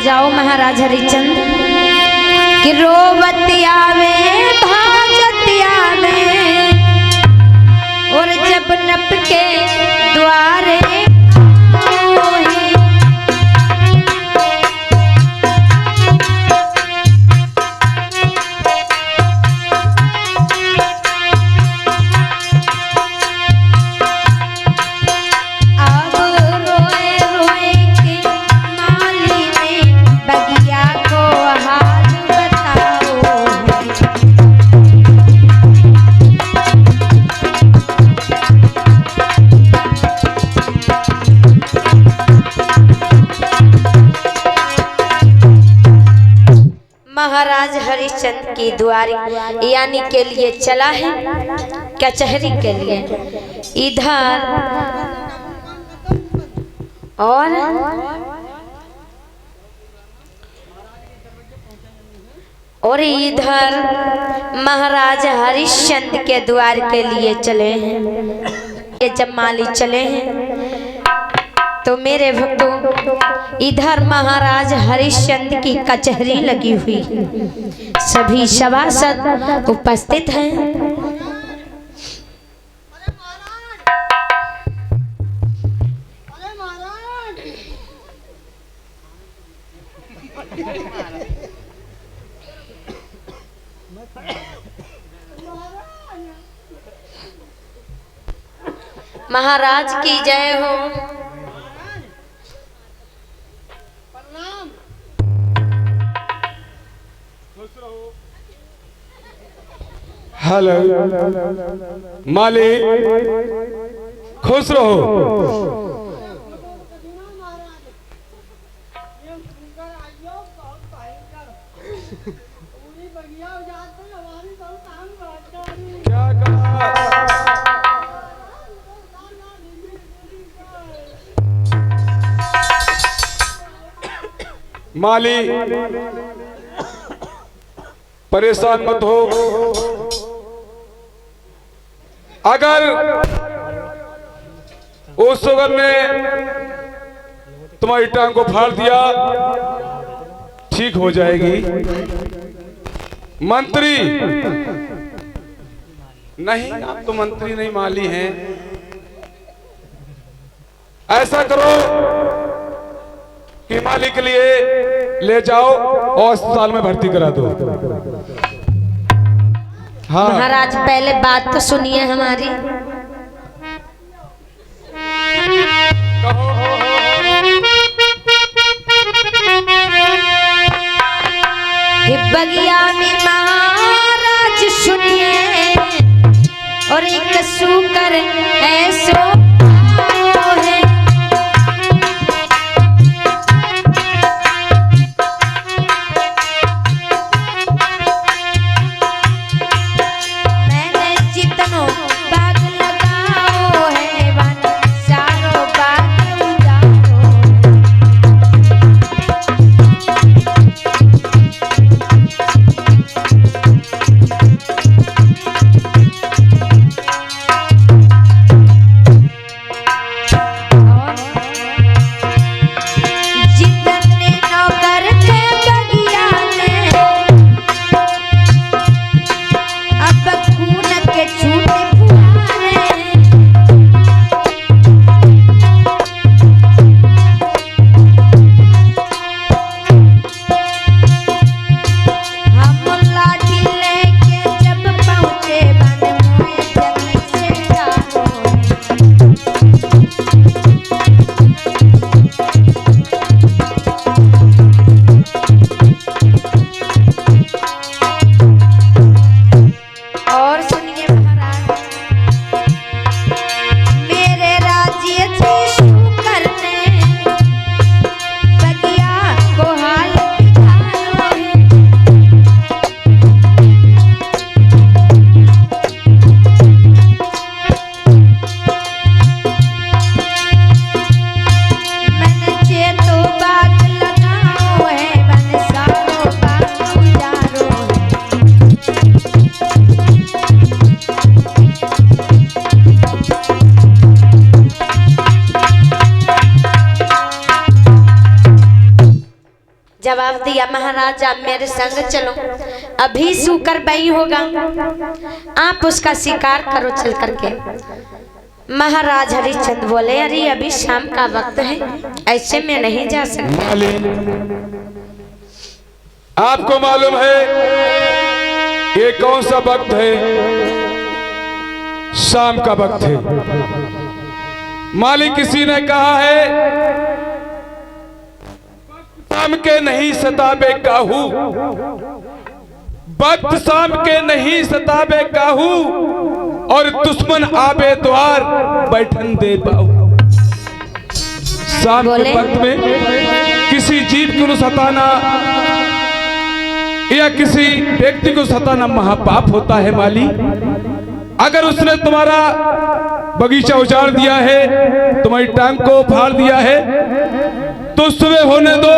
जाओ महाराज हरिश्चंद्र कि रोवतिया में भाजतिया में और जब नप के द्वारे महाराज हरिश्चंद्र की द्वारी यानी के लिए चला है कचहरी के लिए। इधर और इधर महाराज हरिश्चंद्र के द्वार के लिए चले हैं। ये जब माली चले हैं तो मेरे भक्तों इधर महाराज हरिश्चंद्र की कचहरी लगी हुई, सभी सभासद उपस्थित हैं। महाराज की जय हो। हेलो मालिक, खुश रहो। क्या कहा? मालिक परेशान मत हो। अगर उस सुगर ने तुम्हारी टांग को फाड़ दिया ठीक हो जाएगी। मंत्री नहीं, आप तो मंत्री नहीं माली हैं। ऐसा करो कि माली के लिए ले जाओ और अस्पताल में भर्ती करा दो। हाँ महाराज पहले बात तो सुनिए हमारी। बगिया में महाराज सुनिए और एक सूकर ऐसो है। जवाब दिया, महाराज आप मेरे संग चलो, अभी सूकर बई होगा, आप उसका शिकार करो चल करके। महाराज हरिश्चंद्र बोले, अरे अभी शाम का वक्त है, ऐसे में नहीं जा सकते। आपको मालूम है ये कौन सा वक्त है? शाम का वक्त है। मालिक किसी ने कहा है, शाम के नहीं सताबे काहू, वक्त शाम के नहीं सताबे काहू, और दुश्मन आबे द्वार बैठन दे पाऊ। शाम के वक्त में किसी जीव को सताना या किसी व्यक्ति को सताना महापाप होता है माली। अगर उसने तुम्हारा बगीचा उजाड़ दिया है, तुम्हारी टांग को फाड़ दिया है, तो सुबह होने दो,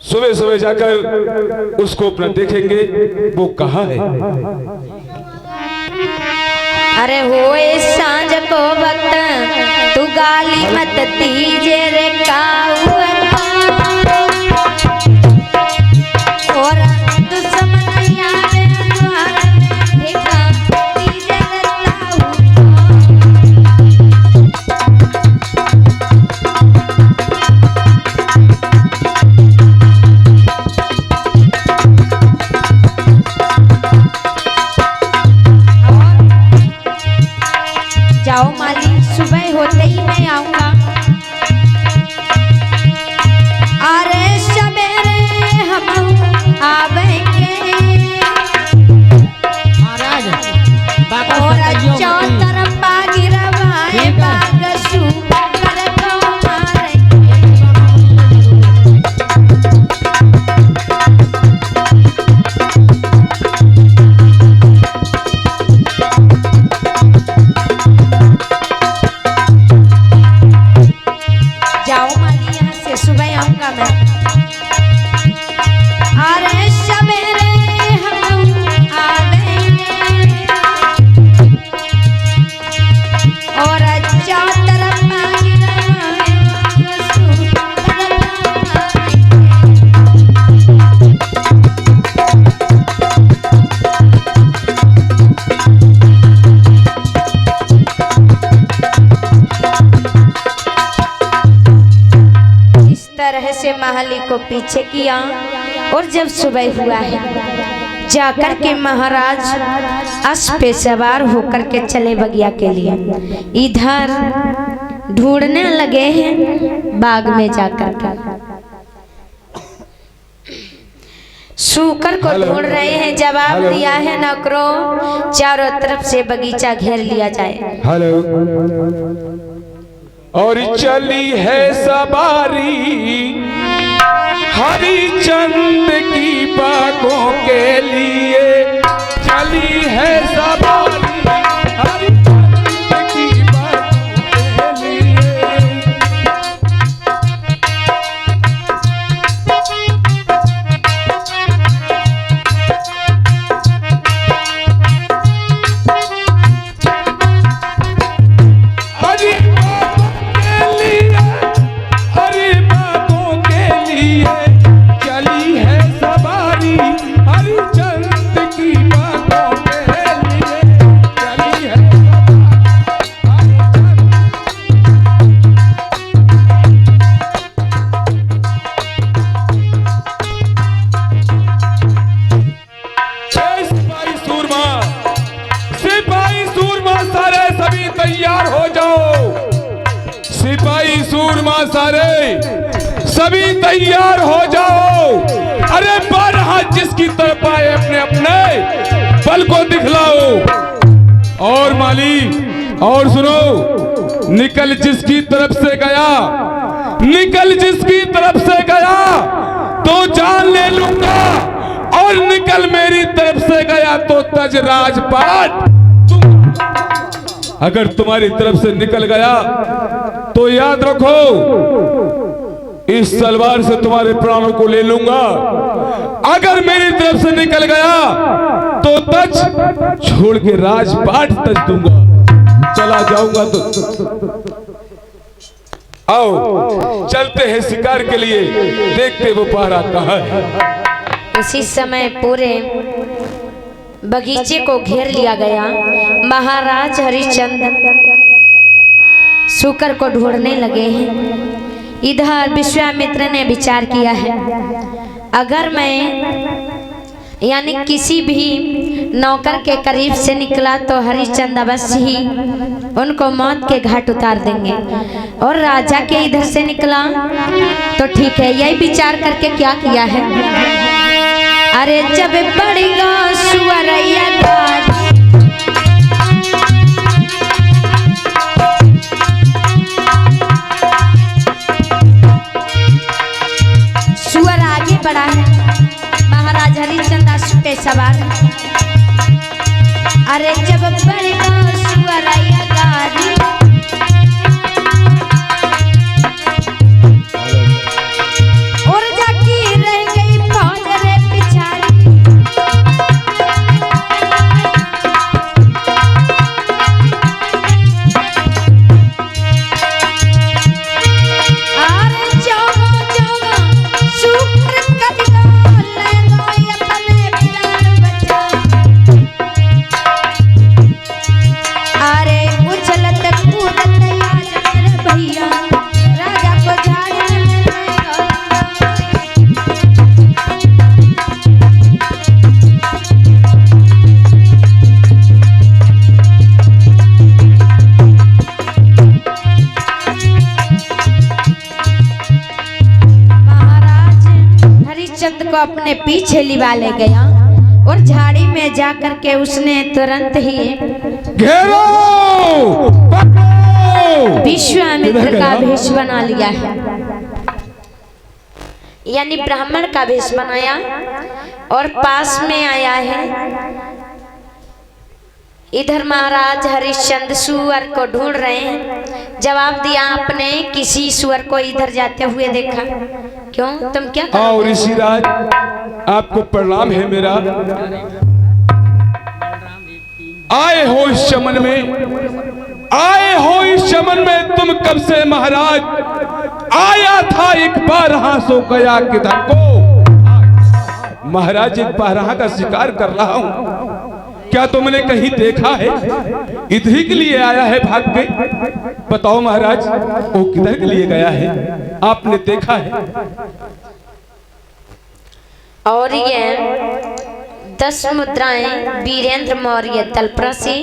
सुबह सुबह जाकर उसको अपना देखेंगे वो कहाँ है। अरे होए सांझ को वक्त तू गाली मत दीजे रे काऊ, और दुश्मन यारे द्वार में ठिका दीजे रे ताऊ। जाओ माली, सुबह होते ही मैं आऊंगा। अरे सवेरे हम आवेंगे, और चौतरफा गिरवाए बाग सुकर को मारेंगे। जाओ माली, यहाँ से सुबह आऊंगा मैं। अरे सवेरे हम आवेंगे, और चौतरफा गिरवाए बाग सुकर को मारेंगे। इस तरह से माली को पीछे किया, और जब सुबह हुआ है जाकर के महाराज अश्व पे सवार होकर के चले बगिया के लिए। इधर ढूंढने लगे हैं बाग में जाकर के, सूकर को ढूंढ रहे हैं। जवाब दिया है नौकरों, चारों तरफ से बगीचा घेर लिया जाए। हेलो, और चली है सवारी हरिचंद की बागों के लिए, चली है सवारी हरिचंद की बागों के लिए। हरि बागों के लिए चली है सवारी हरिचंद की बागों के लिए, चली है सिपाही सूरमा, सिपाही सूरमा सारे सभी तैयार हो जाओ। सिपाही सूरमा सारे सभी तैयार हो जाओ। अरे 12 हाथ जिसकी तरफ आए अपने अपने बल को दिखलाओ। और माली और सुनो, निकल जिसकी तरफ से गया, निकल जिसकी तरफ से गया तो जान ले लूंगा, और निकल मेरी तरफ से गया तो तज राजपाट। अगर तुम्हारी तरफ से निकल गया तो याद रखो, इस तलवार से तुम्हारे प्राणों को ले लूंगा। अगर मेरी तरफ से निकल गया तो तज छोड़ के राजपाट तज दूंगा, चला जाऊंगा। तो आओ चलते हैं शिकार के लिए, देखते वो पहरा कहाँ है। उसी समय पूरे बगीचे को घेर लिया गया। महाराज हरिश्चंद्र शुकर को ढूंढने लगे हैं। इधर विश्वामित्र ने विचार किया है, अगर मैं यानी किसी भी नौकर के करीब से निकला तो हरिश्चंद्र अवश्य ही उनको मौत के घाट उतार देंगे, और राजा के इधर से निकला तो ठीक है। यही विचार करके क्या किया है, अरे जब बढ़ेगा सुअरैया गाड़ी, सुअर आगे बढ़ा है, महाराज हरिश्चंद्र अश्व पे सवार है। अरे जब बढ़ेगा सुअरैया गाड़ी, और जाकी रह गई फौज रे पिछाड़ी, अरे जोगा जोगा शुक्र कदिगा ले गई अपने प्राण बचा, अरे उछलत कूदत आज मेरे भैया राजा को झाड़ में ले गया। महाराज हरिश्चंद्र को अपने पीछे लिवा ले गया, और झाड़ी में जाकर के उसने तुरंत ही घेरो पकड़ो। विश्वामित्र का भेष बना लिया है, यानी ब्राह्मण का भेष बनाया और पास में आया है। इधर महाराज हरिश्चंद्र सुअर को ढूंढ रहे हैं। जवाब दिया आपने, किसी सुअर को इधर जाते हुए देखा। क्यों, तुम क्या कर और ऋषिराज आपको प्रणाम है मेरा। आए हो इस चमन में, आए हो इस चमन में, तुम कब से महाराज? आया था एक बारहा सो गया किधर को। महाराज एक बारहा का शिकार कर रहा हूं, क्या तुमने कहीं देखा है? इधर के लिए आया है भाग के। बताओ महाराज वो किधर के लिए गया है, आपने देखा है? और ये 10 मुद्राएं वीरेंद्र मौर्य तलपरा से